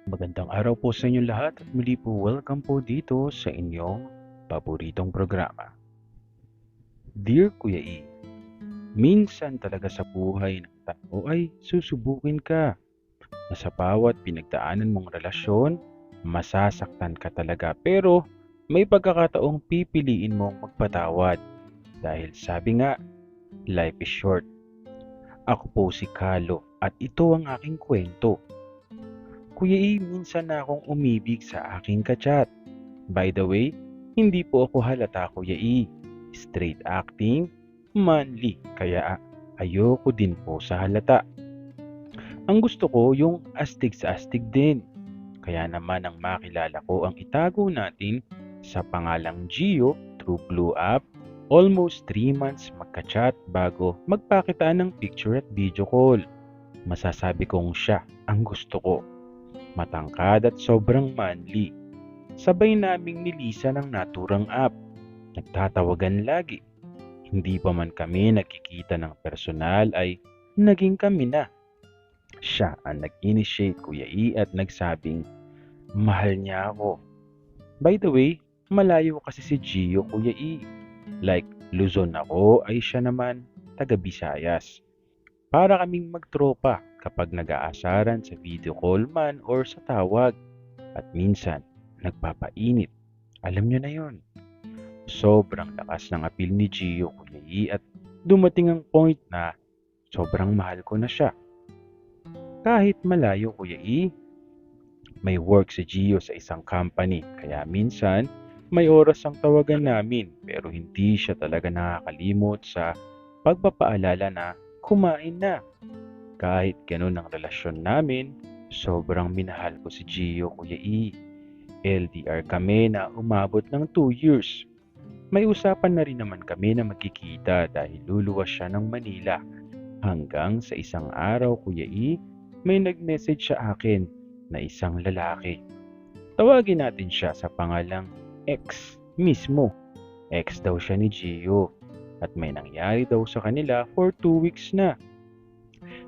Magandang araw po sa inyong lahat at muli po welcome po dito sa inyong paboritong programa. Dear Kuya E, minsan talaga sa buhay ng tao ay susubukin ka na sa bawat pinagdaanan mong relasyon, masasaktan ka talaga pero may pagkakataong pipiliin mong magpatawad dahil sabi nga, life is short. Ako po si Kalo at ito ang aking kwento. Kuya E, minsan na akong umibig sa aking kachat. By the way, hindi po ako halata Kuya E. Straight acting, manly, kaya ayoko din po sa halata. Ang gusto ko yung astig sa astig din. Kaya naman ang makilala ko ang itago natin sa pangalang Gio through Blue App, almost 3 months magka-chat bago magpakitaan ng picture at video call. Masasabi kong siya ang gusto ko. Matangkad at sobrang manly. Sabay naming nilisan ng naturang app. Nagtatawagan lagi. Hindi pa man kami nagkikita ng personal ay naging kami na. Siya ang nag-initiate Kuya E at nagsabing mahal niya ako. By the way, malayo kasi si Gio Kuya E. Like Luzon ako ay siya naman taga Visayas. Para kaming magtropa kapag nag-aasaran sa video call man or sa tawag. At minsan, nagpapainit. Alam nyo na yon. Sobrang lakas ng appeal ni Gio Kuya E at dumating ang point na sobrang mahal ko na siya. Kahit malayo Kuya E, may work si Gio sa isang company kaya minsan may oras ang tawagan namin pero hindi siya talaga nakakalimot sa pagpapaalala na kumain na. Kahit ganun ang relasyon namin, sobrang minahal ko si Gio Kuya E. LDR kami na umabot ng 2 years. May usapan na rin naman kami na magkikita dahil luluwas siya ng Manila. Hanggang sa isang araw Kuya E, may nag-message sa akin na isang lalaki. Tawagin natin siya sa pangalang X mismo. X daw siya ni Gio at may nangyari daw sa kanila for 2 weeks na.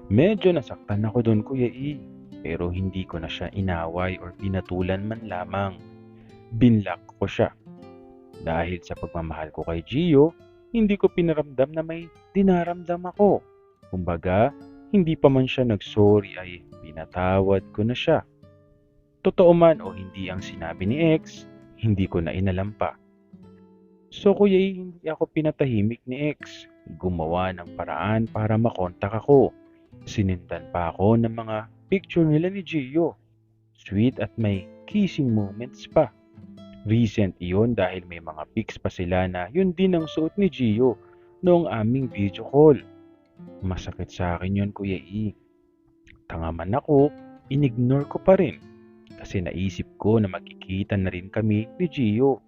Medyo nasaktan ako doon Kuya E, pero hindi ko na siya inaway or pinatulan man lamang. Binlock ko siya. Dahil sa pagmamahal ko kay Gio, hindi ko pinaramdam na may dinaramdam ako. Kumbaga, hindi pa man siya nagsorry ay pinatawad ko na siya. Totoo man o hindi ang sinabi ni X, hindi ko na inalam pa. So Kuya E, hindi ako pinatahimik ni X. Gumawa ng paraan para makontak ako. Sinindan pa ako ng mga picture nila ni Gio. Sweet at may kissing moments pa. Recent iyon dahil may mga pics pa sila na yun din ang suot ni Gio noong aming video call. Masakit sa akin yun Kuya E. Tanga man ako, inignore ko pa rin. Kasi naisip ko na magkikita na rin kami ni Gio.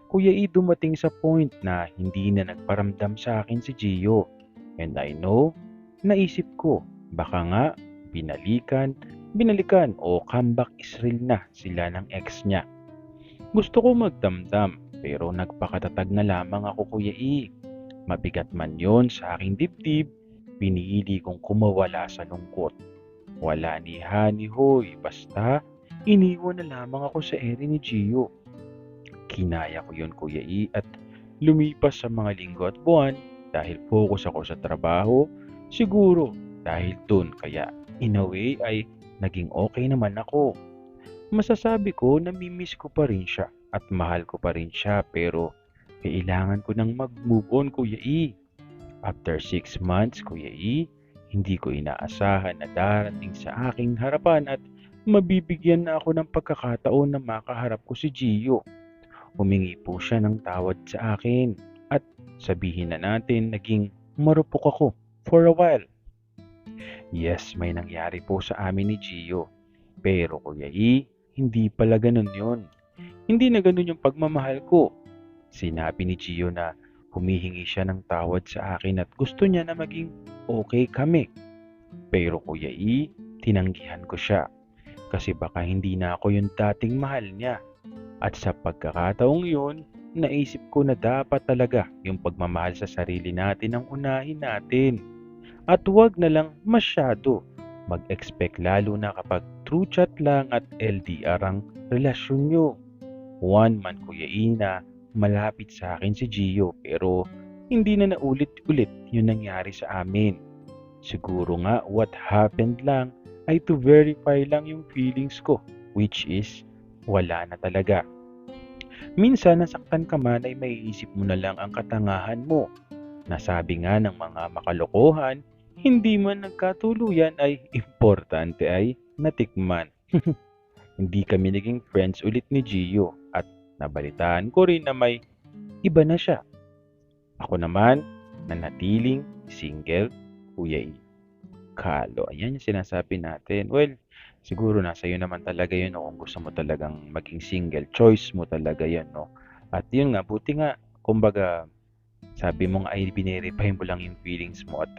Kuya E, dumating sa point na hindi na nagparamdam sa akin si Gio. And I know, naisip ko, baka nga, binalikan o comeback Israel na sila ng ex niya. Gusto ko magdamdam pero nagpakatatag na lamang ako Kuya E. Mabigat man yon sa aking dibdib, pinili kong kumawala sa lungkot. Wala ni ha ni hoy, basta iniwan na lamang ako sa ere ni Gio. Kinaya ko yon Kuya E at lumipas sa mga linggo at buwan dahil focus ako sa trabaho, siguro dahil dun kaya in a way ay naging okay naman ako. Masasabi ko na namimiss ko pa rin siya at mahal ko pa rin siya pero kailangan ko nang mag-move on Kuya E. After 6 months Kuya E, hindi ko inaasahan na darating sa aking harapan at mabibigyan na ako ng pagkakataon na makaharap ko si Gio. Humingi po siya ng tawad sa akin at sabihin na natin naging marupok ako for a while. Yes, may nangyari po sa amin ni Gio. Pero Kuya E, hindi pala ganun yon. Hindi na ganun yung pagmamahal ko. Sinabi ni Gio na humihingi siya ng tawad sa akin at gusto niya na maging okay kami. Pero Kuya E, tinanggihan ko siya. Kasi baka hindi na ako yung dating mahal niya. At sa pagkakataong yun, naisip ko na dapat talaga yung pagmamahal sa sarili natin ang unahin natin. At huwag na lang masyado mag-expect lalo na kapag true chat lang at LDR ang relasyon nyo. One man Kuya Ina, malapit sa akin si Gio pero hindi na naulit-ulit yung nangyari sa amin. Siguro nga what happened lang ay to verify lang yung feelings ko, which is wala na talaga. Minsan nasaktan ka man ay maiisip mo na lang ang katangahan mo. Nasabi nga ng mga makalokohan, hindi man nagkatuluyan ay importante ay natikman. Hindi kami naging friends ulit ni Gio at nabalitaan ko rin na may iba na siya. Ako naman, nanatiling single, Kuya E. Kalo, ayan yung sinasabi natin. Well, siguro nasa iyo naman talaga yun no? Kung gusto mo talagang maging single, choice mo talaga yan, no? At yun nga, buti nga, kumbaga, sabi mo nga ay binirify mo lang yung feelings mo at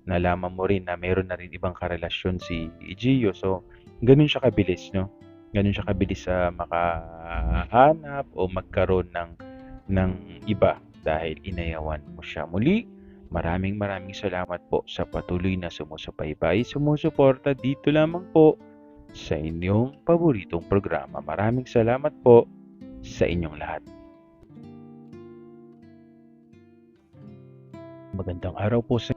nalaman mo rin na meron na rin ibang karelasyon si Gio. So, ganun siya kabilis, no? Ganun siya kabilis sa makahanap o magkaroon ng iba dahil inayawan mo siya. Muli, maraming salamat po sa patuloy na sumusubaybay, sumusuporta dito lamang po sa inyong paboritong programa. Maraming salamat po sa inyong lahat. Magandang araw po sa